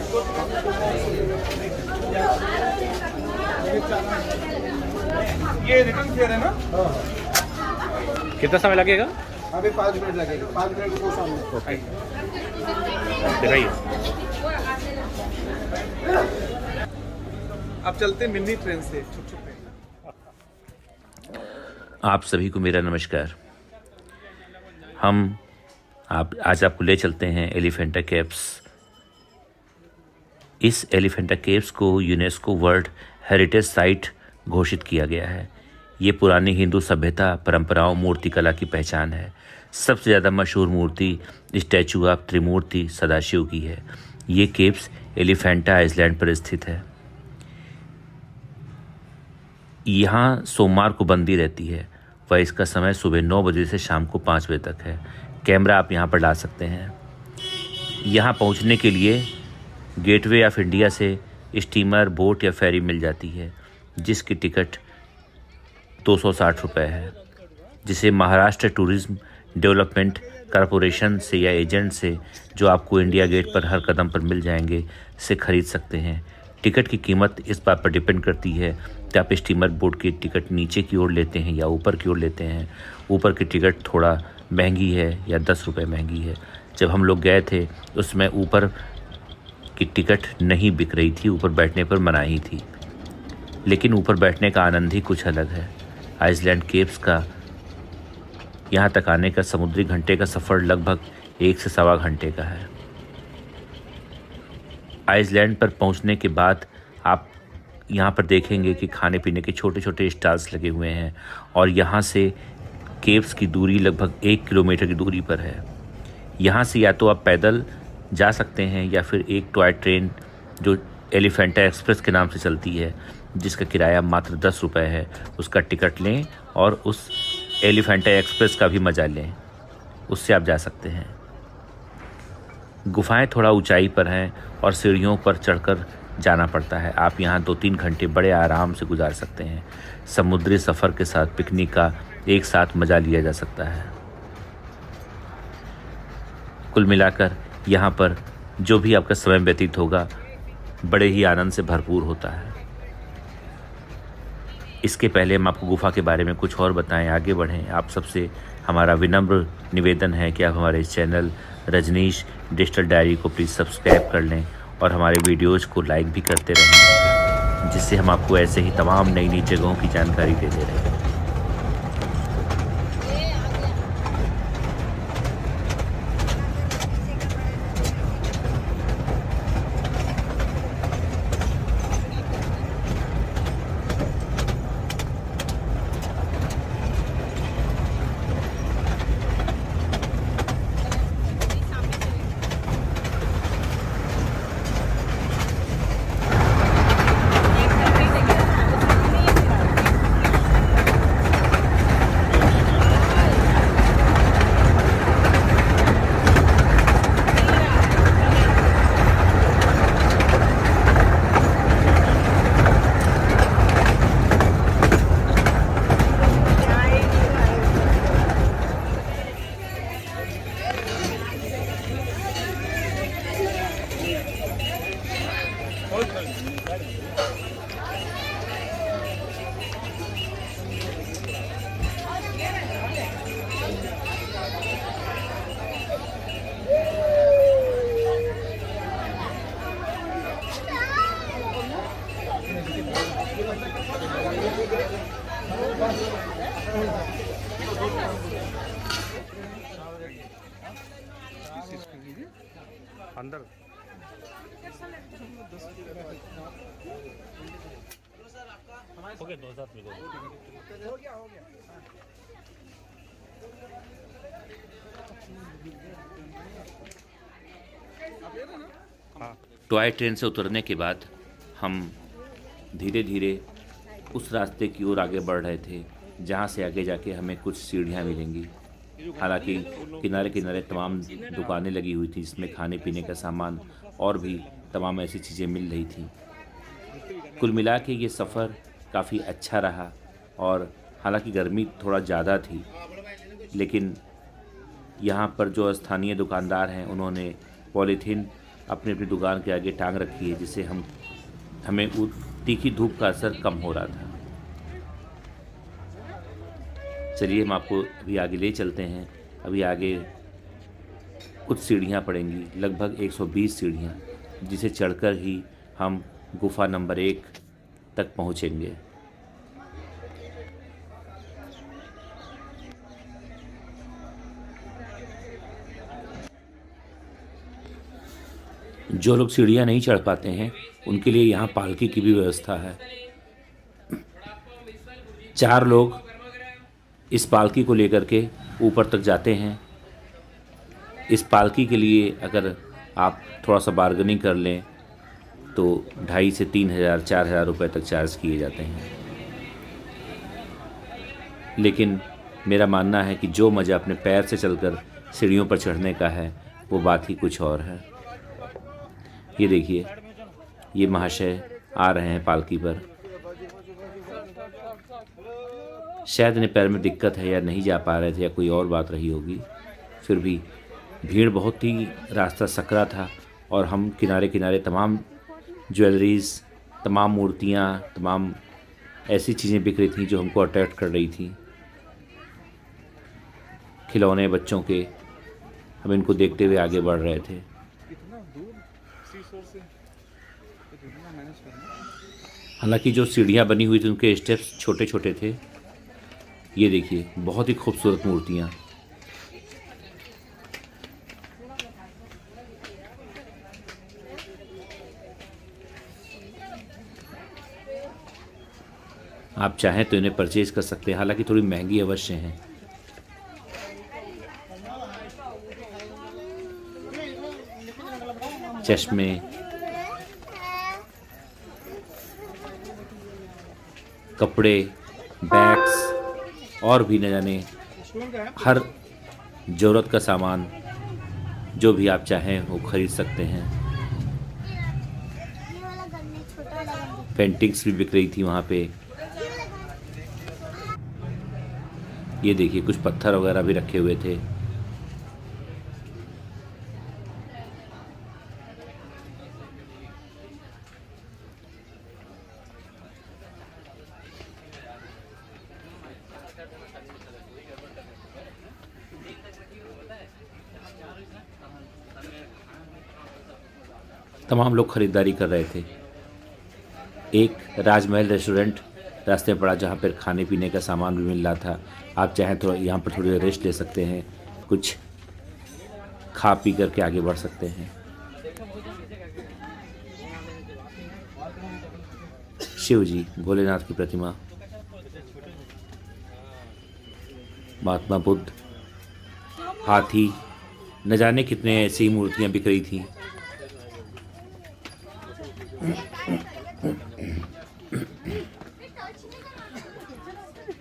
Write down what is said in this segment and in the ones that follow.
ये return fair है ना? कितना समय लगेगा? अभी 5 मिनट लगेगा। 5 मिनट को सामने। ओके, दिखाइए। अब चलते मिनी ट्रेन से। आप सभी को मेरा नमस्कार। आज आपको ले चलते हैं एलिफेंटा केव्स। इस एलिफेंटा केव्स को यूनेस्को वर्ल्ड हेरिटेज साइट घोषित किया गया है। ये पुरानी हिंदू सभ्यता, परंपराओं, मूर्तिकला की पहचान है। सबसे ज़्यादा मशहूर मूर्ति स्टैचू ऑफ त्रिमूर्ति सदाशिव की है। ये केव्स एलिफेंटा आइलैंड पर स्थित है। यहाँ सोमवार को बंदी रहती है व इसका समय सुबह 9 बजे से शाम को 5 बजे तक है। कैमरा आप यहाँ पर ला सकते हैं। यहाँ पहुँचने के लिए गेटवे ऑफ इंडिया से स्टीमर, बोट या फेरी मिल जाती है, जिसकी टिकट 260 रुपये है, जिसे महाराष्ट्र टूरिज्म डेवलपमेंट कॉरपोरेशन से या एजेंट से, जो आपको इंडिया गेट पर हर कदम पर मिल जाएंगे, से खरीद सकते हैं। टिकट की कीमत इस बात पर डिपेंड करती है कि आप स्टीमर, बोट की टिकट नीचे की ओर लेते हैं या ऊपर की ओर लेते हैं। ऊपर की टिकट थोड़ा महंगी है या 10 रुपये महंगी है। जब हम लोग गए थे उसमें ऊपर की टिकट नहीं बिक रही थी, ऊपर बैठने पर मनाही थी। लेकिन ऊपर बैठने का आनंद ही कुछ अलग है। आइसलैंड केव्स का यहाँ तक आने का समुद्री घंटे का सफ़र लगभग 1 से सवा घंटे का है। आइसलैंड पर पहुँचने के बाद आप यहाँ पर देखेंगे कि खाने पीने के छोटे छोटे स्टॉल्स लगे हुए हैं और यहाँ से केव्स की दूरी लगभग 1 किलोमीटर की दूरी पर है। यहाँ से या तो आप पैदल जा सकते हैं या फिर एक टॉय ट्रेन जो एलिफेंटा एक्सप्रेस के नाम से चलती है, जिसका किराया मात्र 10 रुपये है, उसका टिकट लें और उस एलिफेंटा एक्सप्रेस का भी मज़ा लें। उससे आप जा सकते हैं। गुफाएं थोड़ा ऊंचाई पर हैं और सीढ़ियों पर चढ़कर जाना पड़ता है। आप यहाँ 2-3 घंटे बड़े आराम से गुजार सकते हैं। समुद्री सफ़र के साथ पिकनिक का एक साथ मज़ा लिया जा सकता है। कुल मिलाकर यहाँ पर जो भी आपका समय व्यतीत होगा, बड़े ही आनंद से भरपूर होता है। इसके पहले हम आपको गुफा के बारे में कुछ और बताएं, आगे बढ़ें, आप सबसे हमारा विनम्र निवेदन है कि आप हमारे इस चैनल रजनीश डिजिटल डायरी को प्लीज़ सब्सक्राइब कर लें और हमारे वीडियोज़ को लाइक भी करते रहें, जिससे हम आपको ऐसे ही तमाम नई नई जगहों की जानकारी देते रहें। अंदर हो गया 2000 में हो गया। हाँ। टॉय ट्रेन से उतरने के बाद हम धीरे धीरे उस रास्ते की ओर आगे बढ़ रहे थे जहाँ से आगे जाके हमें कुछ सीढ़ियाँ मिलेंगी। हालांकि किनारे किनारे तमाम दुकानें लगी हुई थी जिसमें खाने पीने का सामान और भी तमाम ऐसी चीज़ें मिल रही थी। कुल मिला के ये सफ़र काफ़ी अच्छा रहा और हालांकि गर्मी थोड़ा ज़्यादा थी, लेकिन यहाँ पर जो स्थानीय दुकानदार हैं उन्होंने पॉलीथीन अपनी अपनी दुकान के आगे टांग रखी है, जिससे हमें तीखी धूप का असर कम हो रहा था। चलिए हम आपको अभी आगे ले चलते हैं। अभी आगे कुछ सीढ़ियाँ पड़ेंगी, लगभग 120 सीढ़ियाँ, जिसे चढ़कर ही हम गुफा नंबर 1 तक पहुँचेंगे। जो लोग सीढ़ियाँ नहीं चढ़ पाते हैं उनके लिए यहाँ पालकी की भी व्यवस्था है। 4 लोग इस पालकी को लेकर के ऊपर तक जाते हैं। इस पालकी के लिए अगर आप थोड़ा सा बार्गेनिंग कर लें तो 2,500 से 3,000 4,000 रुपये तक चार्ज किए जाते हैं। लेकिन मेरा मानना है कि जो मज़ा अपने पैर से चलकर सीढ़ियों पर चढ़ने का है वो बात ही कुछ और है। ये देखिए, ये महाशय आ रहे हैं पालकी पर। शायद इन्हें पैर में दिक्कत है या नहीं जा पा रहे थे या कोई और बात रही होगी, फिर भी भीड़ बहुत ही, रास्ता सकरा था और हम किनारे किनारे तमाम ज्वेलरीज़, तमाम मूर्तियाँ, तमाम ऐसी चीज़ें बिक रही थी जो हमको अट्रैक्ट कर रही थी। खिलौने बच्चों के, हम इनको देखते हुए आगे बढ़ रहे थे। हालांकि जो सीढ़ियाँ बनी हुई थी उनके स्टेप्स छोटे छोटे थे। ये देखिए, बहुत ही खूबसूरत मूर्तियाँ। आप चाहें तो इन्हें परचेज कर सकते हैं, हालांकि थोड़ी महंगी अवश्य हैं। चश्मे, कपड़े, बैग्स और भी न जाने हर ज़रूरत का सामान जो भी आप चाहें वो खरीद सकते हैं। पेंटिंग्स भी बिक रही थी वहाँ पे। ये देखिए, कुछ पत्थर वगैरह भी रखे हुए थे। तमाम लोग खरीदारी कर रहे थे। एक राजमहल रेस्टोरेंट रास्ते में पड़ा, जहाँ पर खाने पीने का सामान भी मिल रहा था। आप चाहें तो यहाँ पर थोड़ी देर रेस्ट ले सकते हैं, कुछ खा पी करके आगे बढ़ सकते हैं। शिव जी, भोलेनाथ की प्रतिमा, महात्मा बुद्ध, हाथी, न जाने कितने ऐसी मूर्तियाँ बिक रही थी।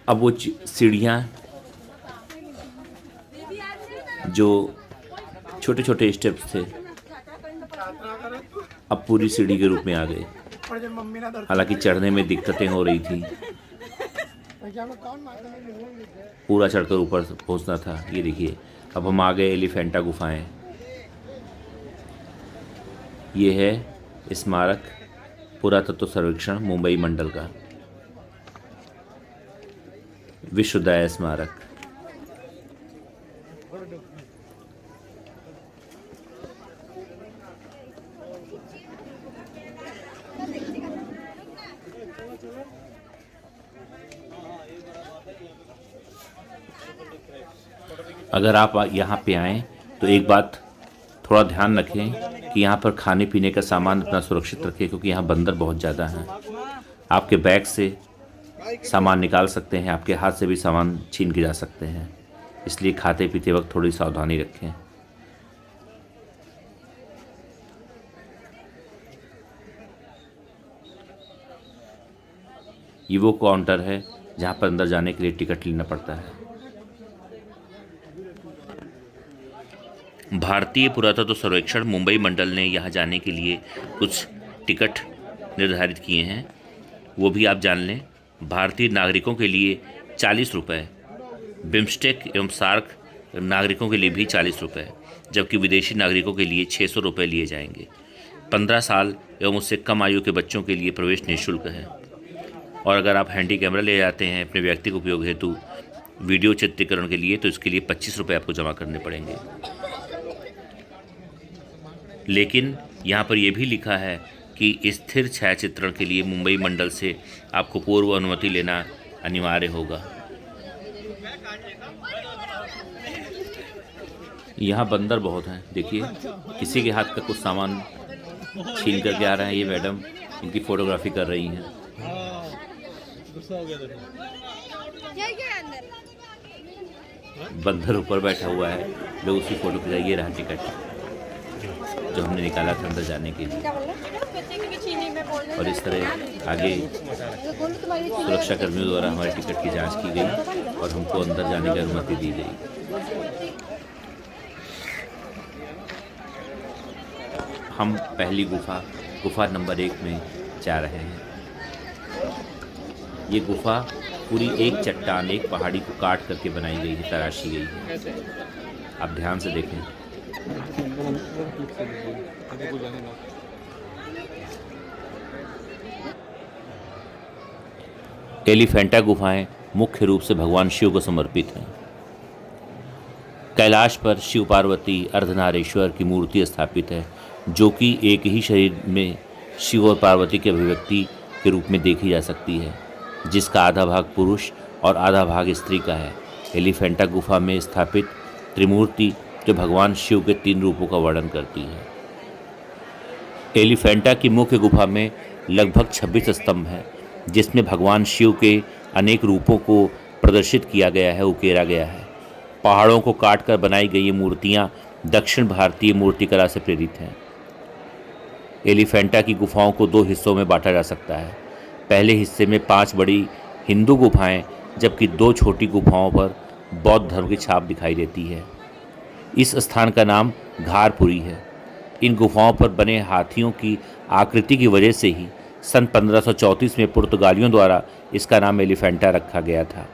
अब वो सीढ़ियाँ जो छोटे छोटे स्टेप्स थे अब पूरी सीढ़ी के रूप में आ गए। हालांकि चढ़ने में दिक्कतें हो रही थी, पूरा चढ़कर ऊपर पहुंचना था। ये देखिए, अब हम आ गए एलिफेंटा गुफाएं। ये है स्मारक पुरातत्व सर्वेक्षण मुंबई मंडल का विश्वोदय स्मारक। अगर आप यहाँ पे आएँ तो एक बात थोड़ा ध्यान रखें कि यहाँ पर खाने पीने का सामान अपना सुरक्षित रखें, क्योंकि यहाँ बंदर बहुत ज़्यादा हैं। आपके बैग से सामान निकाल सकते हैं, आपके हाथ से भी सामान छीन के जा सकते हैं, इसलिए खाते पीते वक्त थोड़ी सावधानी रखें। ये वो काउंटर है जहाँ पर अंदर जाने के लिए टिकट लेना पड़ता है। भारतीय पुरातत्व सर्वेक्षण मुंबई मंडल ने यहाँ जाने के लिए कुछ टिकट निर्धारित किए हैं, वो भी आप जान लें। भारतीय नागरिकों के लिए 40 रुपये, बिम्स्टेक एवं सार्क नागरिकों के लिए भी 40 रुपये, जबकि विदेशी नागरिकों के लिए 600 रुपये लिए जाएंगे। 15 साल एवं उससे कम आयु के बच्चों के लिए प्रवेश निःशुल्क है। और अगर आप हैंडी कैमरा ले जाते हैं अपने व्यक्तिगत उपयोग हेतु वीडियो चित्रीकरण के लिए तो इसके लिए 25 रुपये आपको जमा करने पड़ेंगे। लेकिन यहाँ पर यह भी लिखा है कि स्थिर छायाचित्रण के लिए मुंबई मंडल से आपको पूर्व अनुमति लेना अनिवार्य होगा। यहाँ बंदर बहुत हैं, देखिए किसी के हाथ का कुछ सामान छीन करके आ रहा है। ये मैडम इनकी फोटोग्राफी कर रही हैं। बंदर ऊपर बैठा हुआ है, लोग उसकी फोटो खिंचाइए। ये रहा टिकट जो हमने निकाला था अंदर जाने के लिए। और इस तरह आगे सुरक्षा कर्मियों द्वारा हमारे टिकट की जांच की गई और हमको अंदर जाने की अनुमति दी गई। हम पहली गुफा नंबर 1 में जा रहे हैं। ये गुफा पूरी एक चट्टान, एक पहाड़ी को काट करके बनाई गई है, तराशी गई है। आप ध्यान से देखें। एलिफेंटा गुफाएं मुख्य रूप से भगवान शिव को समर्पित हैं। कैलाश पर शिव पार्वती अर्धनारीश्वर की मूर्ति स्थापित है, जो कि एक ही शरीर में शिव और पार्वती की अभिव्यक्ति के रूप में देखी जा सकती है, जिसका आधा भाग पुरुष और आधा भाग स्त्री का है। एलिफेंटा गुफा में स्थापित त्रिमूर्ति जो भगवान शिव के 3 रूपों का वर्णन करती है। एलिफेंटा की मुख्य गुफा में लगभग 26 स्तंभ हैं, जिसमें भगवान शिव के अनेक रूपों को प्रदर्शित किया गया है, उकेरा गया है। पहाड़ों को काटकर बनाई गई ये मूर्तियाँ दक्षिण भारतीय मूर्तिकला से प्रेरित हैं। एलिफेंटा की गुफाओं को 2 हिस्सों में बांटा जा सकता है। पहले हिस्से में 5 बड़ी हिंदू गुफाएं, जबकि 2 छोटी गुफाओं पर बौद्ध धर्म की छाप दिखाई देती है। इस स्थान का नाम घारपुरी है। इन गुफाओं पर बने हाथियों की आकृति की वजह से ही सन 1534 में पुर्तगालियों द्वारा इसका नाम एलिफेंटा रखा गया था।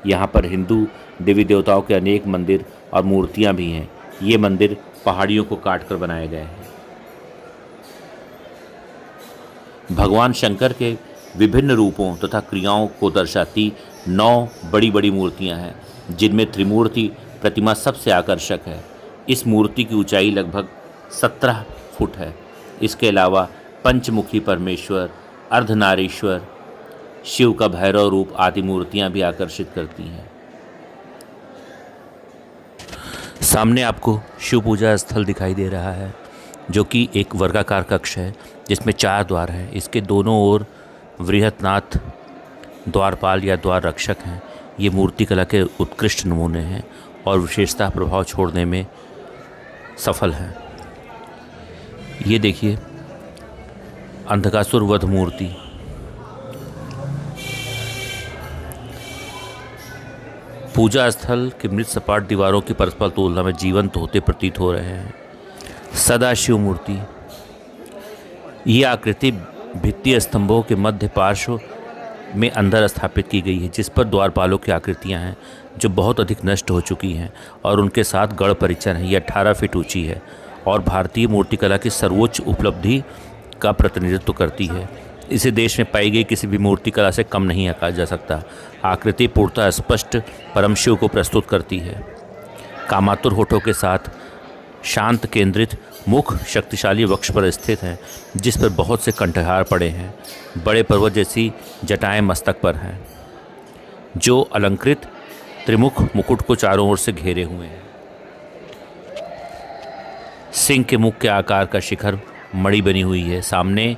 यहाँ पर हिंदू देवी देवताओं के अनेक मंदिर और मूर्तियाँ भी हैं। ये मंदिर पहाड़ियों को काटकर बनाए गए हैं। भगवान शंकर के विभिन्न रूपों तथा क्रियाओं को दर्शाती 9 बड़ी बड़ी मूर्तियां हैं, जिनमें त्रिमूर्ति प्रतिमा सबसे आकर्षक है। इस मूर्ति की ऊंचाई लगभग 17 फुट है। इसके अलावा पंचमुखी परमेश्वर, अर्धनारीश्वर, शिव का भैरव रूप आदि मूर्तियां भी आकर्षित करती हैं। सामने आपको शिव पूजा स्थल दिखाई दे रहा है, जो कि एक वर्गाकार कक्ष है जिसमें 4 द्वार हैं। इसके दोनों ओर वृहतनाथ द्वारपाल या द्वार रक्षक हैं। ये मूर्ति कला के उत्कृष्ट नमूने हैं और विशेषता प्रभाव छोड़ने में सफल हैं। ये देखिए अंधकासुर वध मूर्ति। पूजा स्थल के मृत सपाट दीवारों की परस्पर तुलना में जीवंत होते प्रतीत हो रहे हैं। सदाशिव मूर्ति। ये आकृति भित्ति स्तंभों के मध्य पार्श्व में अंदर स्थापित की गई है, जिस पर द्वारपालों की आकृतियां हैं जो बहुत अधिक नष्ट हो चुकी हैं और उनके साथ गढ़ परिचर है। ये 18 फीट ऊंची है और भारतीय मूर्तिकला की सर्वोच्च उपलब्धि का प्रतिनिधित्व करती है। इसे देश में पाई गई किसी भी मूर्तिकला से कम नहीं आंका जा सकता। आकृति पूर्णतः स्पष्ट परम शिव को प्रस्तुत करती है। कामातुर होठों के साथ शांत केंद्रित मुख शक्तिशाली वक्ष पर स्थित है, जिस पर बहुत से कंठहार पड़े हैं। बड़े पर्वत जैसी जटाएं मस्तक पर हैं, जो अलंकृत त्रिमुख मुकुट को चारों ओर से घेरे हुए हैं। सिंह के मुख के आकार का शिखर मणि बनी हुई है। सामने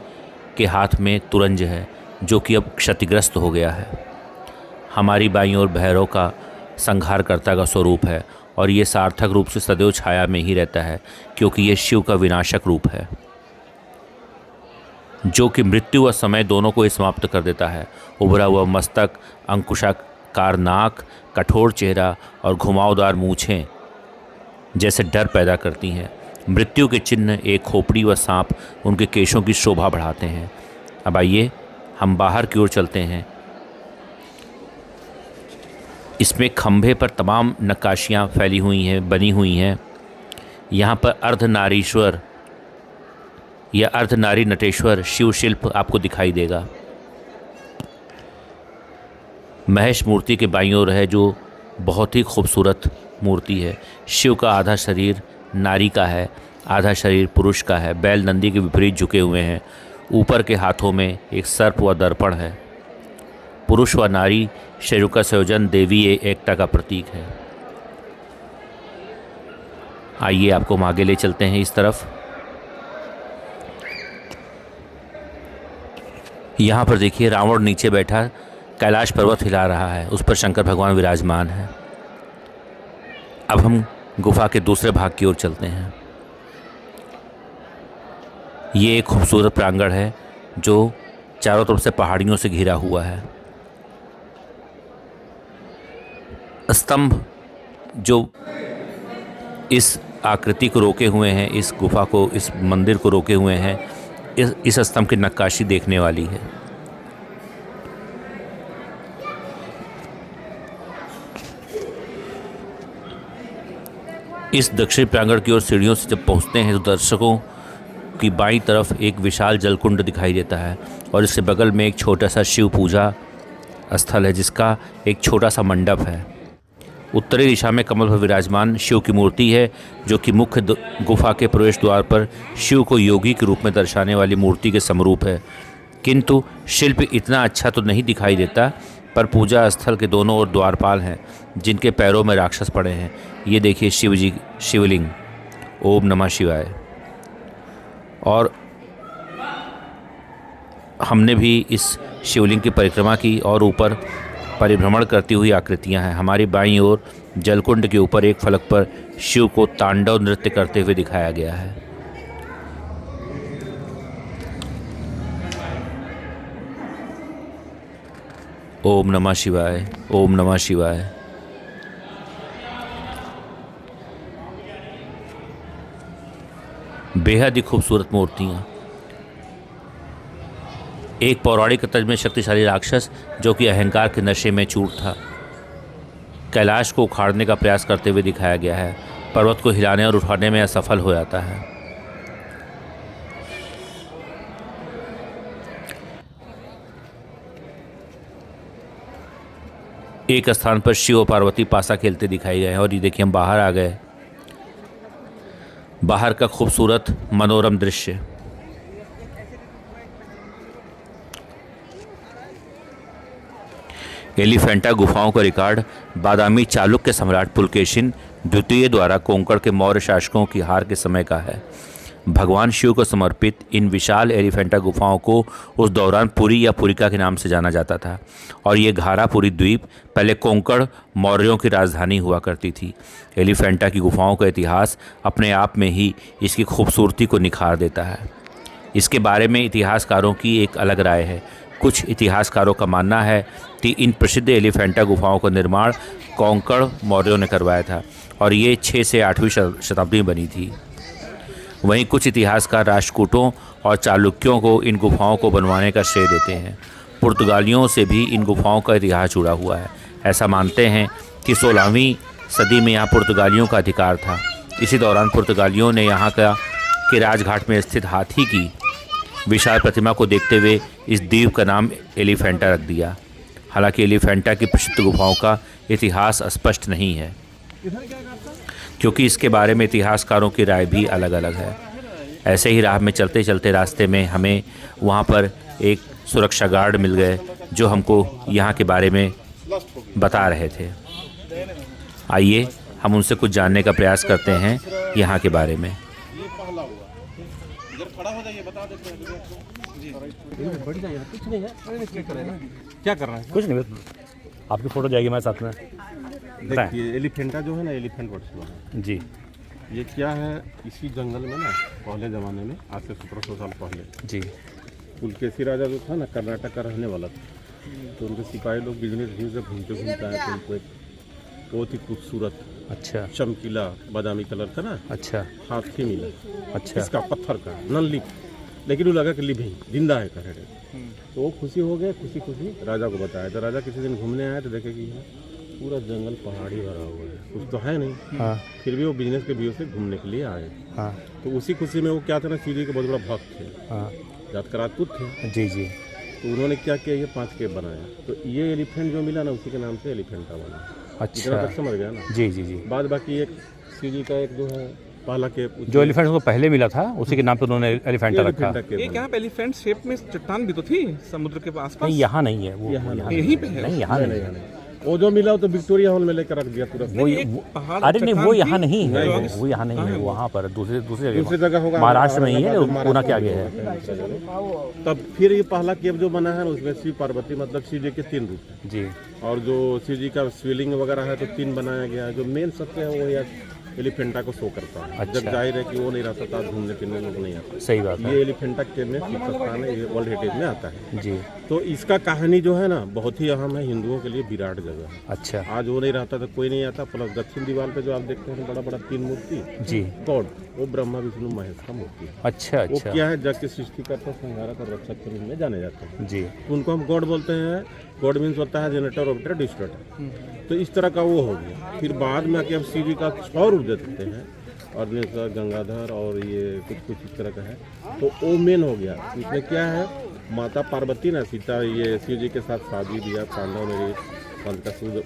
के हाथ में तुरंज है, जो कि अब क्षतिग्रस्त हो गया है। हमारी बाईं ओर भैरव का संहारकर्ता का स्वरूप है और ये सार्थक रूप से सदैव छाया में ही रहता है, क्योंकि ये शिव का विनाशक रूप है, जो कि मृत्यु व समय दोनों को ही समाप्त कर देता है। उभरा हुआ मस्तक, अंकुशाकार नाक, कठोर चेहरा और घुमावदार मूछें जैसे डर पैदा करती हैं। मृत्यु के चिन्ह एक खोपड़ी व सांप उनके केशों की शोभा बढ़ाते हैं। अब आइए हम बाहर की ओर चलते हैं। इसमें खंभे पर तमाम नक्काशियाँ फैली हुई हैं, बनी हुई हैं। यहाँ पर अर्धनारीश्वर यह अर्धनारी नटेश्वर शिव शिल्प आपको दिखाई देगा। महेश मूर्ति के बाईं ओर है जो बहुत ही खूबसूरत मूर्ति है। शिव का आधा शरीर नारी का है, आधा शरीर पुरुष का है। बैल नंदी के विपरीत झुके हुए हैं। ऊपर के हाथों में एक सर्प व दर्पण है। पुरुष व नारी शरीर का संयोजन देवी एकता का प्रतीक है। आइए आपको हम आगे ले चलते हैं इस तरफ। यहाँ पर देखिए रावण नीचे बैठा कैलाश पर्वत हिला रहा है, उस पर शंकर भगवान विराजमान है। अब हम गुफा के दूसरे भाग की ओर चलते हैं। ये एक खूबसूरत प्रांगण है जो चारों तरफ से पहाड़ियों से घिरा हुआ है। स्तंभ जो इस आकृति को रोके हुए हैं, इस गुफा को, इस मंदिर को रोके हुए हैं, इस स्तंभ की नक्काशी देखने वाली है। इस दक्षिण प्रांगण की ओर सीढ़ियों से जब पहुंचते हैं तो दर्शकों की बाईं तरफ एक विशाल जलकुंड दिखाई देता है और इसके बगल में एक छोटा सा शिव पूजा स्थल है जिसका एक छोटा सा मंडप है। उत्तरी दिशा में कमल पर विराजमान शिव की मूर्ति है जो कि मुख्य गुफा के प्रवेश द्वार पर शिव को योगी के रूप में दर्शाने वाली मूर्ति के समरूप है। किंतु शिल्प इतना अच्छा तो नहीं दिखाई देता, पर पूजा स्थल के दोनों ओर द्वारपाल हैं जिनके पैरों में राक्षस पड़े हैं। ये देखिए शिव जी शिवलिंग, ओम नमः शिवाय। और हमने भी इस शिवलिंग की परिक्रमा की और ऊपर परिभ्रमण करती हुई आकृतियां हैं। हमारी बाईं ओर जलकुंड के ऊपर एक फलक पर शिव को तांडव नृत्य करते हुए दिखाया गया है। ओम नमः शिवाय, ओम नमः शिवाय। बेहद ही खूबसूरत मूर्तियां। एक पौराणिक कथन में शक्तिशाली राक्षस जो कि अहंकार के नशे में चूर था, कैलाश को उखाड़ने का प्रयास करते हुए दिखाया गया है। पर्वत को हिलाने और उठाने में असफल हो जाता है। एक स्थान पर शिव और पार्वती पासा खेलते दिखाए गए हैं और ये देखिए हम बाहर आ गए। बाहर का खूबसूरत मनोरम दृश्य। एलिफेंटा गुफाओं का रिकॉर्ड बादामी चालुक्य सम्राट पुलकेशिन द्वितीय द्वारा कोंकण के मौर्य शासकों की हार के समय का है। भगवान शिव को समर्पित इन विशाल एलिफेंटा गुफाओं को उस दौरान पुरी या पुरिका के नाम से जाना जाता था और ये घारापुरी द्वीप पहले कोंकण मौर्यों की राजधानी हुआ करती थी। एलिफेंटा की गुफाओं का इतिहास अपने आप में ही इसकी खूबसूरती को निखार देता है। इसके बारे में इतिहासकारों की एक अलग राय है। कुछ इतिहासकारों का मानना है कि इन प्रसिद्ध एलिफेंटा गुफाओं का निर्माण कोंकण मौर्यों ने करवाया था और ये 6 से 8वीं शताब्दी में बनी थी। वहीं कुछ इतिहासकार राष्ट्रकूटों और चालुक्यों को इन गुफाओं को बनवाने का श्रेय देते हैं। पुर्तगालियों से भी इन गुफाओं का इतिहास जुड़ा हुआ है। ऐसा मानते हैं कि 16वीं सदी में यहाँ पुर्तगालियों का अधिकार था। इसी दौरान पुर्तगालियों ने यहाँ के राजघाट में स्थित हाथी की विशाल प्रतिमा को देखते हुए इस द्वीप का नाम एलिफेंटा रख दिया। हालांकि एलिफेंटा की प्रसिद्ध गुफाओं का इतिहास स्पष्ट नहीं है क्योंकि इसके बारे में इतिहासकारों की राय भी अलग अलग है। ऐसे ही राह में चलते चलते रास्ते में हमें वहाँ पर एक सुरक्षा गार्ड मिल गए जो हमको यहाँ के बारे में बता रहे थे। आइए हम उनसे कुछ जानने का प्रयास करते हैं यहाँ के बारे में। क्या कर रहा है? कुछ नहीं, बस आपकी फ़ोटो जाएगी हमारे साथ में। देखिए एलिफेंटा जो है ना, एलिफेंट वर्ड्स है जी। ये क्या है, इसी जंगल में ना पहले ज़माने में, आज से 1700 साल पहले जी, पुलकेशी राजा जो था ना, कर्नाटक का रहने वाला था। तो उनके सिपाही लोग बिजनेस व्यू से घूमते घूमते आए तो उनको एक बहुत ही खूबसूरत अच्छा चमकीला बादामी कलर का ना अच्छा हाथी मिला। अच्छा इसका पत्थर का नन लिप, लेकिन वो लगा कि लिविंग जिंदा है करे। तो वो खुशी हो गए, खुशी खुशी राजा को बताया। तो राजा किसी दिन घूमने आए तो देखे कि पूरा जंगल पहाड़ी भरा हुआ है, कुछ तो है नहीं। हाँ फिर भी वो बिजनेस के व्यू से घूमने के लिए आए। हाँ तो उसी खुशी में वो क्या थे ना, शिव जी के बहुत बड़ा भक्त थे, हाँ जातका राजपूत थे। जी जी। तो उन्होंने क्या किया, ये 5 केव बनाया। तो ये एलिफेंट जो मिला ना, उसी के नाम से एलिफेंटा बना। इतना अच्छा तक समझ गया ना। जी जी जी। बाद बाकी एक शिव जी का एक जो है पहला केव, जो एलिफेंट को पहले मिला था उसी के नाम पे उन्होंने एलिफेंटा रखा। एलिफेंटा केव एक यहाँ पे एलिफेंट शेप में चट्टान भी तो थी समुद्र के आसपास। नहीं यहाँ नहीं है वो, यहीं पे है। नहीं यहाँ नहीं है। बना। वो जो मिला वो तो विक्टोरिया हॉल में लेकर रख दिया पूरा। पहाड़ अरे नहीं वो यहाँ चट्टान नहीं है, थी। वो यहाँ नहीं है, वहाँ पर दूसरी दूसरी जगह होगा, महाराष्ट्र में ही है, औरंगाबाद, पूना के आगे है। तब फिर ये पहला केव जो बना है ना, उसमें शिव पार्वती मतलब शिव जी के 3 रूप हैं। जी और जो शिव जी का शिवलिंग वगैरह है तो 3 बनाया गया है। जो मेन सत्य है वो यार एलिफेंटा को शो करता है। अच्छा। जब जाहिर है कि वो नहीं रहता था, घूमने फिरने लोग नहीं आते। सही बात है ये एलिफेंटा केव में शिव स्थान है, ये वर्ल्ड हेरिटेज में आता है। जी। तो इसका कहानी जो है ना बहुत ही अहम है, हिंदुओं के लिए विराट जगह है। अच्छा आज वो नहीं रहता तो कोई नहीं आता। प्लस दक्षिण दीवार पे जो आप देखते हैं बड़ा बड़ा 3 मूर्ति जी। गॉड, वो ब्रह्मा विष्णु महेश का मूर्ति है। अच्छा वो अच्छा क्या है, जग की सृष्टि करता, संहारक और रक्षक के रूप में जाने जाते हैं। जी। तो उनको हम गॉड बोलते हैं। गॉड मीन्स होता है जनरेटर ऑपरेटर डिस्ट्रक्टर। तो इस तरह का वो हो गया। फिर बाद में आके हम शिव जी का 6 रूप देते हैं, अग्निश्वर, गंगाधर और ये कुछ इस तरह का है। तो वो मेन हो गया। इसमें क्या है, माता पार्वती ना सीता ये शिव जी के साथ शादी दिया, पांडव मेरे पंथ का सूद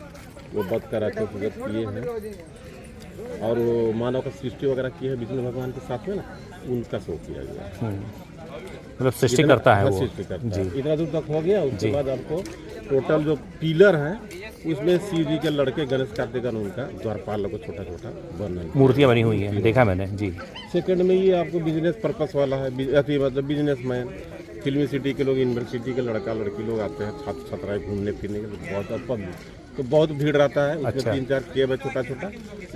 वो वध करा के पूजत किए हैं। और वो मानव का सृष्टि वगैरह की है विष्णु भगवान के साथ में ना, उनका शो किया गया। मतलब सृष्टि करता है वो। सृष्टि करता जी। है। इतना दूर तक हो गया। उसके बाद आपको टोटल जो पिलर है उसमें शिव जी के लड़के गणेश कार्तिक उनका द्वारपाल को छोटा छोटा वर्णन, मूर्तियाँ बनी हुई हैं, देखा मैंने जी। सेकंड में ये आपको बिजनेस पर्पस वाला है, मतलब बिजनेसमैन, फिल्मी सिटी के लोग, यूनिवर्सिटी के लड़का लड़की लोग आते हैं, छात्र छात्राएं घूमने फिरने के लिए, बहुत पब्लिक तो बहुत भीड़ रहता है। उसमें अच्छा। 3-4 केव है छोटा छोटा,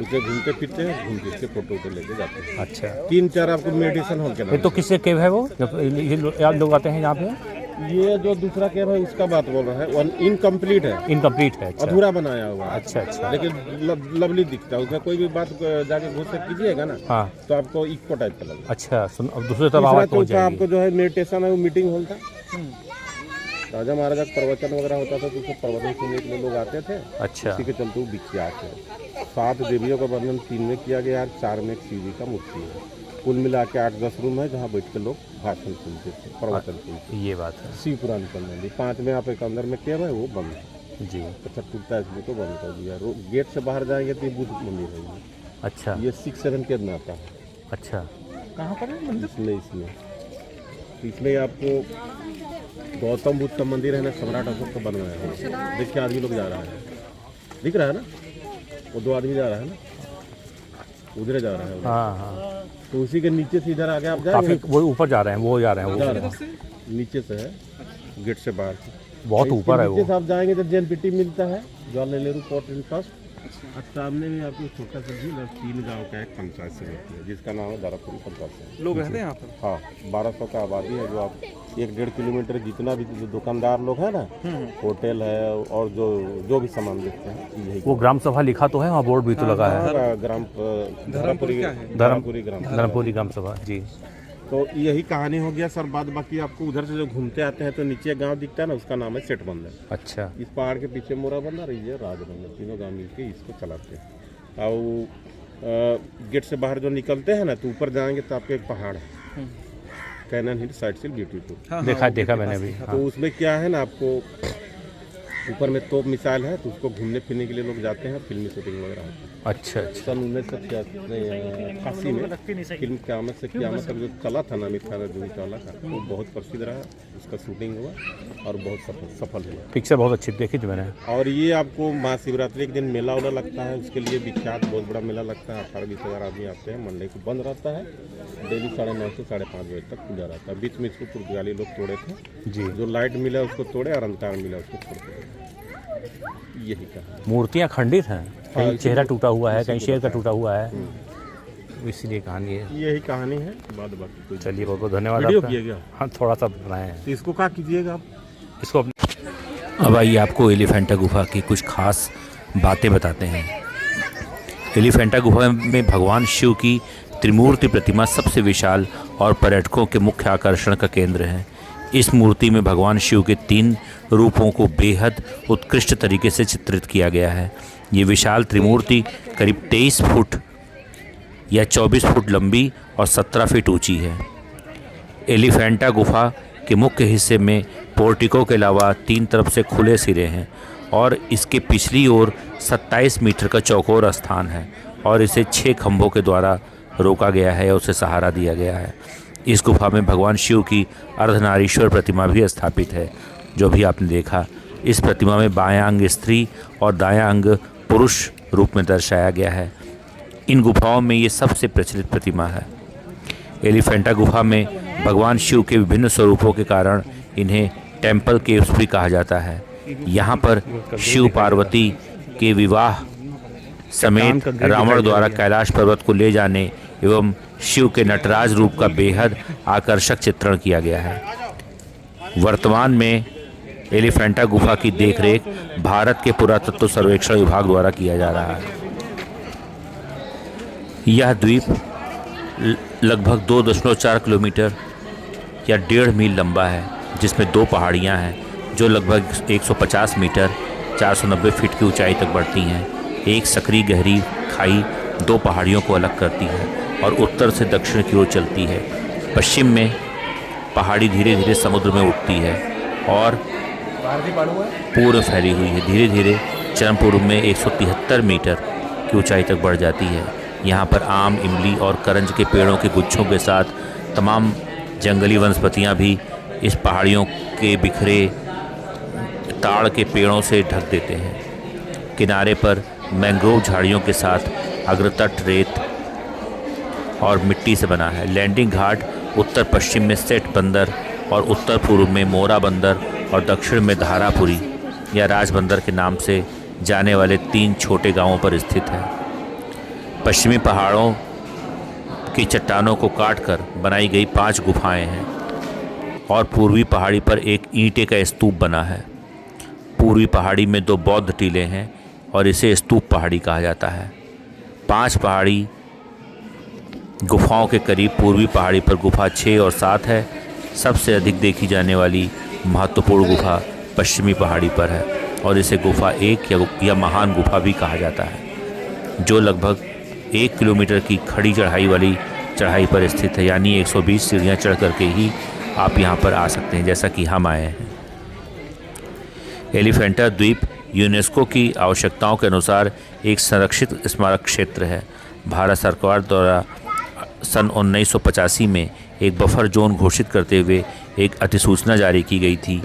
उससे घूमते फिरते हैं, घूम फिर के फोटो वोटो लेके जाते हैं। अच्छा 3-4 आपको मेडिटेशन हॉल के ये नाम तो किससे केव है वो, ये लोग आते हैं यहाँ पे? ये जो दूसरा केव है उसका बात बोल रहा है, इनकम्प्लीट है, इनकम्प्लीट है। अच्छा अधूरा बनाया हुआ है। अच्छा अच्छा। लेकिन लवली दिखता है। उसमें कोई भी बात जाके घुस से कीजिएगा ना हाँ तो आपको इको टाइप का लगेगा। अच्छा सुन, अब दूसरी तरफ तीसरा आवाज़ पहुँच चौथा जाएगी। आपको जो है मेडिटेशन है, वो मीटिंग हॉल था। राजा महाराजा का प्रवचन वगैरह होता था तो उसको प्रवचन सुनने के लिए लोग आते थे। अच्छा इसी के चलते वो विख्यात है। 7 देवियों का वर्णन 3 में किया गया है, 4 में एक शिव जी का मूर्ति है। कुल मिला के 8-10 रूम है जहाँ बैठ के लोग भाषण सुनते थे, प्रवचन सुनते ये बात है। शिव पुराण संबंधी। 5 में आप एक अंदर में केव है, वो बंद है। जी। अच्छा टूटता है इसलिए तो बंद कर दिया। गेट से बाहर जाएंगे तो ये बुद्ध मंदिर है ये। अच्छा ये 6-7 के में आता है। अच्छा कहाँ पर है मंदिर? इसमें तो इसमें आपको गौतम बुद्ध का मंदिर है ना, सम्राट अशोक का बनवाया है। देखिए आदमी लोग जा रहा है, दिख रहा है ना, वो 2 आदमी जा रहा है ना, उधर जा रहा है। हाँ हाँ तो उसी के नीचे से इधर आगे आप जाएंगे, काफी वो ऊपर जा रहे हैं, वो जा रहे हैं जा वो रहे हैं। नीचे से है, गेट से बाहर से बहुत इसके ऊपर है नीचे वो। से आप जाएंगे तो जेएनपीटी मिलता है, Jawaharlal Nehru port and trust. और सामने में आपको छोटा सा झील और 3 गांव का एक पंचायत समिति है जिसका नाम है दारापुरी पंचायत। लोग रहते हैं यहाँ पर? हाँ 1200 का आबादी है। जो आप 1-1.5 किलोमीटर जितना भी जो दुकानदार लोग हैं ना, होटल है और जो भी सामान देखते हैं यही। वो ग्राम सभा लिखा तो है, वहाँ बोर्ड भी तो लगा है। धर्मपुरी क्या है? धर्मपुरी ग्राम। धर्मपुरी ग्राम सभा जी। तो यही कहानी हो गया सर। बाद बाकी आपको उधर से जो घूमते आते हैं तो नीचे गांव दिखता है ना, उसका नाम है सेठबंदर। अच्छा इस पहाड़ के पीछे मोराबंदर, ये राजबंदर, तीनों गांव मिलके इसको चलाते हैं। और गेट से बाहर जो निकलते हैं ना तो ऊपर जाएंगे तो आपको एक पहाड़ है, कैनन हिल साइड से ब्यूटीफुल। देखा मैंने भी। हाँ। तो उसमें क्या है ना, आपको ऊपर में तोप मिसाइल है तो उसको घूमने फिरने के लिए लोग जाते हैं, फिल्मी शूटिंग वगैरह होती है। अच्छा अच्छा। सन 1988 में फिल्म क़यामत से क़यामत तक जो चला था ना, अमित खान और जूही चावला का, वो बहुत प्रसिद्ध रहा। उसका शूटिंग हुआ और बहुत सफल हुआ। पिक्चर बहुत अच्छी देखी थी मैंने। और ये आपको महाशिवरात्रि के दिन मेला वाला लगता है, उसके लिए विख्यात बहुत बड़ा मेला लगता है। 18-20 हज़ार आदमी आते हैं। मंडे को बंद रहता है, डेली 9:30 से 5:30 बजे तक खुला रहता है। बीच में इसको पुर्तगाली लोग तोड़े थे जी। जो लाइट मिला उसको तोड़े और अंतार मिला उसको छोड़ दिया। यही कहा। मूर्तियाँ खंडित हैं, कहीं चेहरा टूटा हुआ है, कहीं शेर का टूटा हुआ है, इसीलिए कहानी है। यही कहानी है। बाद बाकी चलिए बहुत बहुत धन्यवाद वीडियो आपका। किया गया हाँ थोड़ा सा बनाए हैं तो इसको क्या कीजिएगा आप। इसको अब आइए आपको एलिफेंटा गुफा की कुछ खास बातें बताते हैं। एलिफेंटा गुफा में भगवान शिव की त्रिमूर्ति प्रतिमा सबसे विशाल और पर्यटकों के मुख्य आकर्षण का केंद्र है। इस मूर्ति में भगवान शिव के 3 रूपों को बेहद उत्कृष्ट तरीके से चित्रित किया गया है। ये विशाल त्रिमूर्ति करीब 23 फुट या 24 फुट लंबी और 17 फीट ऊंची है। एलिफेंटा गुफा के मुख्य हिस्से में पोर्टिको के अलावा 3 तरफ से खुले सिरे हैं और इसके पिछली ओर 27 मीटर का चौकोर स्थान है और इसे 6 खंभों के द्वारा रोका गया है और उसे सहारा दिया गया है। इस गुफा में भगवान शिव की अर्धनारीश्वर प्रतिमा भी स्थापित है, जो भी आपने देखा। इस प्रतिमा में बायां अंग स्त्री और दायां अंग पुरुष रूप में दर्शाया गया है। इन गुफाओं में ये सबसे प्रचलित प्रतिमा है। एलिफेंटा गुफा में भगवान शिव के विभिन्न स्वरूपों के कारण इन्हें टेम्पल केव्स भी कहा जाता है। यहाँ पर शिव पार्वती के विवाह समेत रावण द्वारा कैलाश पर्वत को ले जाने एवं शिव के नटराज रूप का बेहद आकर्षक चित्रण किया गया है। वर्तमान में एलिफेंटा गुफा की देखरेख भारत के पुरातत्व सर्वेक्षण विभाग द्वारा किया जा रहा है। यह द्वीप लगभग 2.4 किलोमीटर या 1.5 मील लंबा है, जिसमें 2 पहाड़ियां हैं जो लगभग 150 मीटर 490 फीट की ऊंचाई तक बढ़ती हैं। एक सकरी गहरी खाई 2 पहाड़ियों को अलग करती है और उत्तर से दक्षिण की ओर चलती है। पश्चिम में पहाड़ी धीरे धीरे समुद्र में उठती है और पूर्व फैली हुई है। धीरे धीरे चरम पूर्व में 173 मीटर की ऊंचाई तक बढ़ जाती है। यहाँ पर आम, इमली और करंज के पेड़ों के गुच्छों के साथ तमाम जंगली वनस्पतियाँ भी इस पहाड़ियों के बिखरे ताड़ के पेड़ों से ढक देते हैं। किनारे पर मैंग्रोव झाड़ियों के साथ अग्रतट रेत और मिट्टी से बना है। लैंडिंग घाट उत्तर पश्चिम में सेठ बंदर और उत्तर पूर्व में मोरा बंदर और दक्षिण में धारापुरी या राजबंदर के नाम से जाने वाले 3 छोटे गांवों पर स्थित है। पश्चिमी पहाड़ों की चट्टानों को काटकर बनाई गई 5 गुफाएं हैं और पूर्वी पहाड़ी पर एक ईंटे का स्तूप बना है। पूर्वी पहाड़ी में 2 बौद्ध टीले हैं और इसे स्तूप पहाड़ी कहा जाता है। 5 पहाड़ी गुफाओं के करीब पूर्वी पहाड़ी पर गुफा 6 और 7 है। सबसे अधिक देखी जाने वाली महत्वपूर्ण गुफा पश्चिमी पहाड़ी पर है और इसे गुफा 1 या महान गुफा भी कहा जाता है, जो लगभग 1 किलोमीटर की खड़ी चढ़ाई वाली चढ़ाई पर स्थित है। यानी 120 सीढ़ियाँ चढ़ करके ही आप यहाँ पर आ सकते हैं, जैसा कि हम आए हैं। एलिफेंटा द्वीप यूनेस्को की आवश्यकताओं के अनुसार एक संरक्षित स्मारक क्षेत्र है। भारत सरकार द्वारा सन 1985 में एक बफर जोन घोषित करते हुए एक अधिसूचना जारी की गई थी,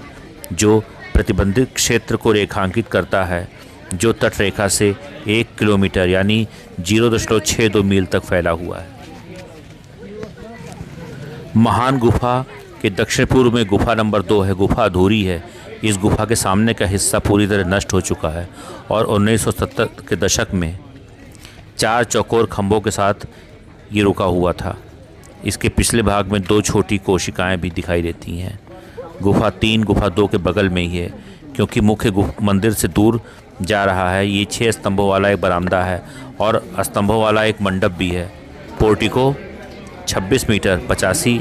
जो प्रतिबंधित क्षेत्र को रेखांकित करता है, जो तटरेखा से 1 किलोमीटर यानी 0.62 मील तक फैला हुआ है। महान गुफा के दक्षिण पूर्व में गुफा नंबर 2 है। गुफा अधूरी है। इस गुफा के सामने का हिस्सा पूरी तरह नष्ट हो चुका है और 1970 के दशक में 4 चौकोर खंभों के साथ ये रुका हुआ था। इसके पिछले भाग में 2 छोटी कोशिकाएं भी दिखाई देती हैं। गुफा 3 गुफा 2 के बगल में ही है, क्योंकि मुख्य मंदिर से दूर जा रहा है। ये 6 स्तंभों वाला एक बरामदा है और स्तंभों वाला एक मंडप भी है। पोर्टिको 26 मीटर 85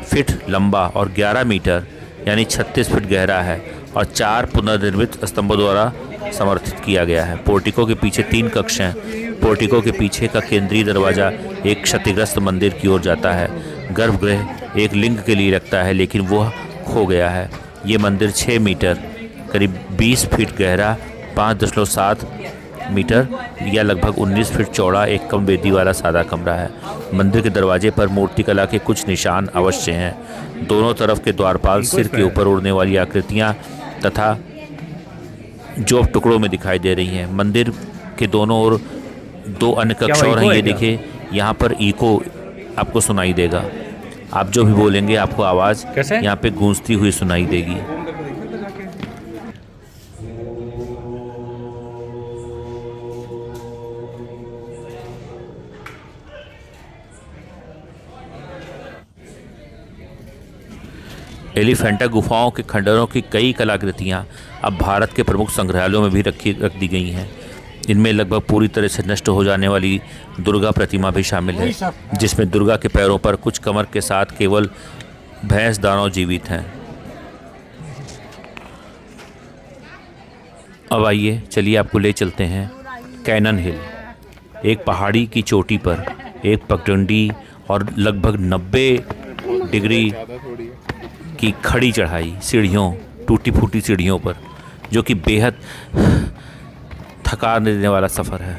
फीट लंबा और 11 मीटर यानी 36 फीट गहरा है और 4 पुनर्निर्मित स्तंभों द्वारा समर्थित किया गया है। पोर्टिको के पीछे 3 कक्ष हैं। पोर्टिको के पीछे का केंद्रीय दरवाज़ा एक क्षतिग्रस्त मंदिर की ओर जाता है। गर्भगृह एक लिंग के लिए रखता है, लेकिन वह खो गया है। ये मंदिर 6 मीटर करीब 20 फीट गहरा, 5.7 मीटर या लगभग 19 फीट चौड़ा एक कम वेदी वाला सादा कमरा है। मंदिर के दरवाजे पर मूर्तिकला के कुछ निशान अवश्य हैं। दोनों तरफ के द्वारपाल सिर के ऊपर उड़ने वाली आकृतियाँ तथा जो टुकड़ों में दिखाई दे रही हैं। मंदिर के दोनों ओर 2 अन्य कक्ष और हैं। ये देखिए, यहाँ पर इको आपको सुनाई देगा। आप जो भी बोलेंगे आपको आवाज़ यहाँ पे गूंजती हुई सुनाई देगी। एलिफेंटा गुफाओं के खंडरों की कई कलाकृतियाँ अब भारत के प्रमुख संग्रहालयों में भी रख दी गई हैं। इनमें लगभग पूरी तरह से नष्ट हो जाने वाली दुर्गा प्रतिमा भी शामिल है, जिसमें दुर्गा के पैरों पर कुछ कमर के साथ केवल भैंस दानव जीवित हैं। अब आइए चलिए आपको ले चलते हैं कैनन हिल, एक पहाड़ी की चोटी पर एक पगडंडी और लगभग 90 डिग्री की खड़ी चढ़ाई सीढ़ियों, टूटी फूटी सीढ़ियों पर, जो कि बेहद थका देने वाला सफ़र है।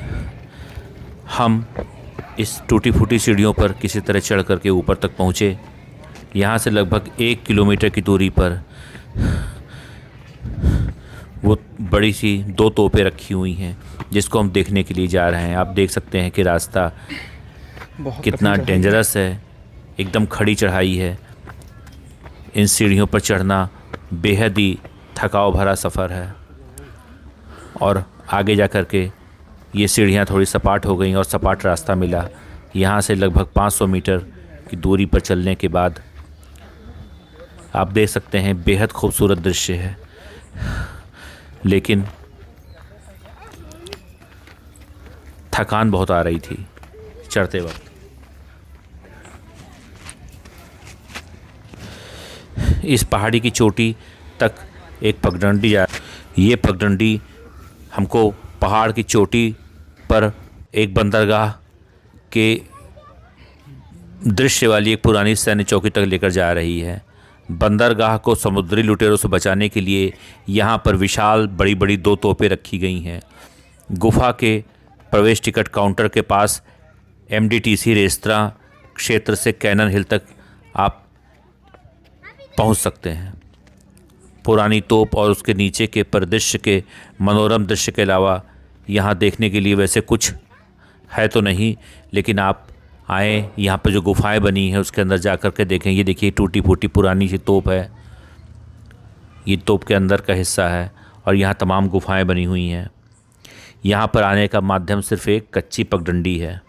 हम इस टूटी फूटी सीढ़ियों पर किसी तरह चढ़ करके ऊपर तक पहुँचे। यहाँ से लगभग 1 किलोमीटर की दूरी पर वो बड़ी सी 2 तोपें रखी हुई हैं, जिसको हम देखने के लिए जा रहे हैं। आप देख सकते हैं कि रास्ता कितना डेंजरस है, एकदम खड़ी चढ़ाई है। इन सीढ़ियों पर चढ़ना बेहद ही थकाव भरा सफ़र है। और आगे जा कर के ये सीढ़ियाँ थोड़ी सपाट हो गई और सपाट रास्ता मिला। यहाँ से लगभग 500 मीटर की दूरी पर चलने के बाद आप देख सकते हैं बेहद खूबसूरत दृश्य है, लेकिन थकान बहुत आ रही थी चढ़ते वक्त। इस पहाड़ी की चोटी तक एक पगडंडी ये पगडंडी हमको पहाड़ की चोटी पर एक बंदरगाह के दृश्य वाली एक पुरानी सैन्य चौकी तक लेकर जा रही है। बंदरगाह को समुद्री लुटेरों से बचाने के लिए यहाँ पर विशाल बड़ी बड़ी 2 तोपें रखी गई हैं। गुफा के प्रवेश टिकट काउंटर के पास MDTC रेस्तरां क्षेत्र से कैनन हिल तक आप पहुँच सकते हैं। पुरानी तोप और उसके नीचे के परिदृश्य के मनोरम दृश्य के अलावा यहाँ देखने के लिए वैसे कुछ है तो नहीं, लेकिन आप आए, यहाँ पर जो गुफाएं बनी हैं उसके अंदर जा कर के देखें। ये देखिए टूटी फूटी पुरानी सी तोप है, ये तोप के अंदर का हिस्सा है और यहाँ तमाम गुफाएं बनी हुई हैं। यहाँ पर आने का माध्यम सिर्फ एक कच्ची पगडंडी है।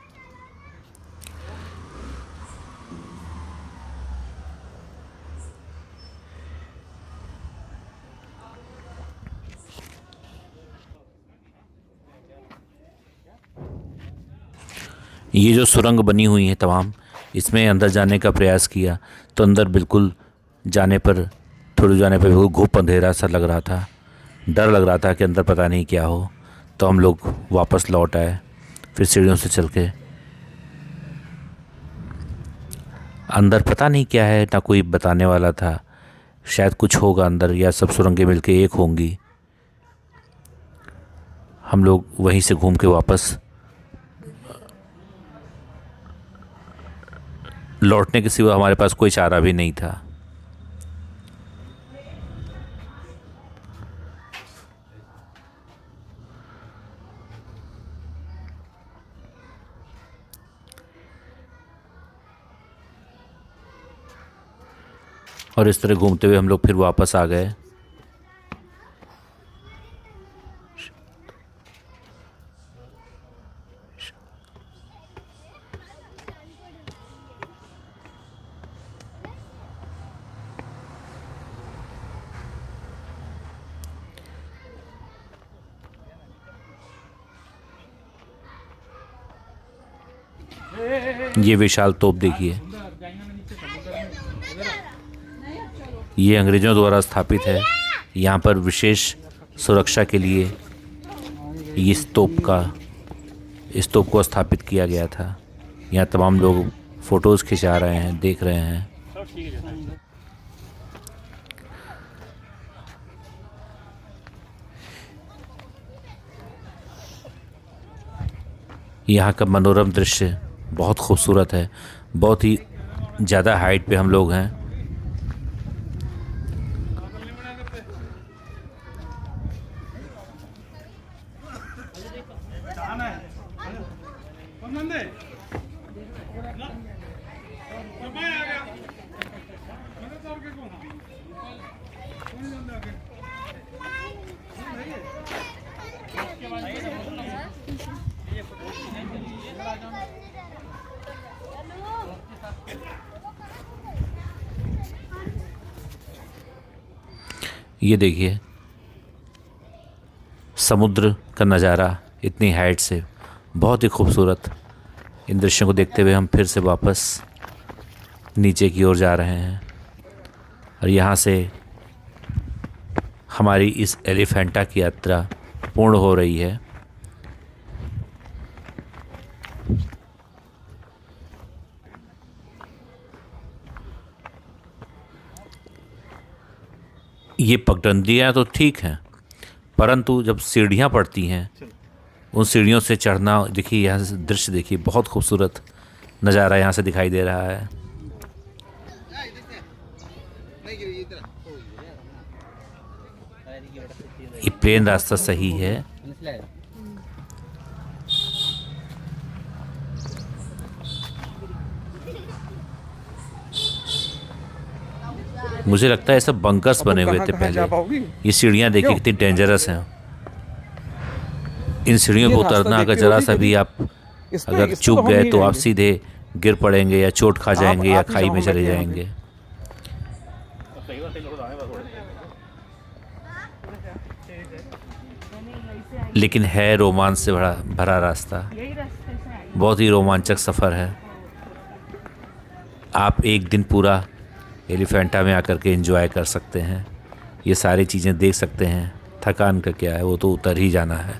ये जो सुरंग बनी हुई है तमाम, इसमें अंदर जाने का प्रयास किया तो अंदर बिल्कुल जाने पर बिल्कुल घुप अंधेरा सा लग रहा था। डर लग रहा था कि अंदर पता नहीं क्या हो। तो हम लोग वापस लौट आए, फिर सीढ़ियों से चल के। अंदर पता नहीं क्या है, ना कोई बताने वाला था। शायद कुछ होगा अंदर या सब सुरंगें मिलके एक होंगी। हम लोग वहीं से घूम के वापस लौटने के सिवा हमारे पास कोई चारा भी नहीं था। और इस तरह घूमते हुए हम लोग फिर वापस आ गए। ये विशाल तोप देखिए, ये अंग्रेज़ों द्वारा स्थापित है। यहाँ पर विशेष सुरक्षा के लिए इस तोप को स्थापित किया गया था। यहाँ तमाम लोग फ़ोटोज़ खिंचा रहे हैं, देख रहे हैं। यहाँ का मनोरम दृश्य बहुत खूबसूरत है। बहुत ही ज़्यादा हाइट पे हम लोग हैं। ये देखिए समुद्र का नज़ारा इतनी हाइट से, बहुत ही खूबसूरत। इन दृश्यों को देखते हुए हम फिर से वापस नीचे की ओर जा रहे हैं। और यहाँ से हमारी इस एलिफेंटा की यात्रा पूर्ण हो रही है। ये पगडंडियाँ तो ठीक हैं, परंतु जब सीढ़ियाँ पड़ती हैं, उन सीढ़ियों से चढ़ना, देखिए यहाँ से दृश्य देखिए, बहुत खूबसूरत नज़ारा यहाँ से दिखाई दे रहा है। ये प्लेन रास्ता सही है। मुझे लगता है सब बंकर्स बने हुए थे पहले। ये सीढ़ियाँ देखिए कितनी डेंजरस हैं। इन सीढ़ियों को उतरना अगर ज़रा सा भी आप अगर चूक गए तो आप सीधे गिर पड़ेंगे या चोट खा जाएंगे या खाई में चले जाएंगे। लेकिन है रोमांच से भरा रास्ता, बहुत ही रोमांचक सफ़र है। आप एक दिन पूरा एलिफेंटा में आकर के एंजॉय कर सकते हैं, ये सारी चीज़ें देख सकते हैं। थकान का क्या है, वो तो उतर ही जाना है।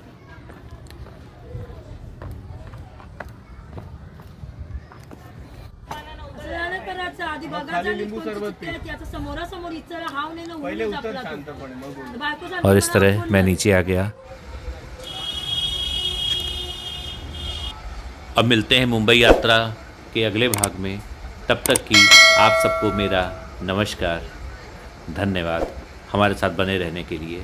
और इस तरह मैं नीचे आ गया। अब मिलते हैं मुंबई यात्रा के अगले भाग में। तब तक की आप सबको मेरा नमस्कार, धन्यवाद हमारे साथ बने रहने के लिए।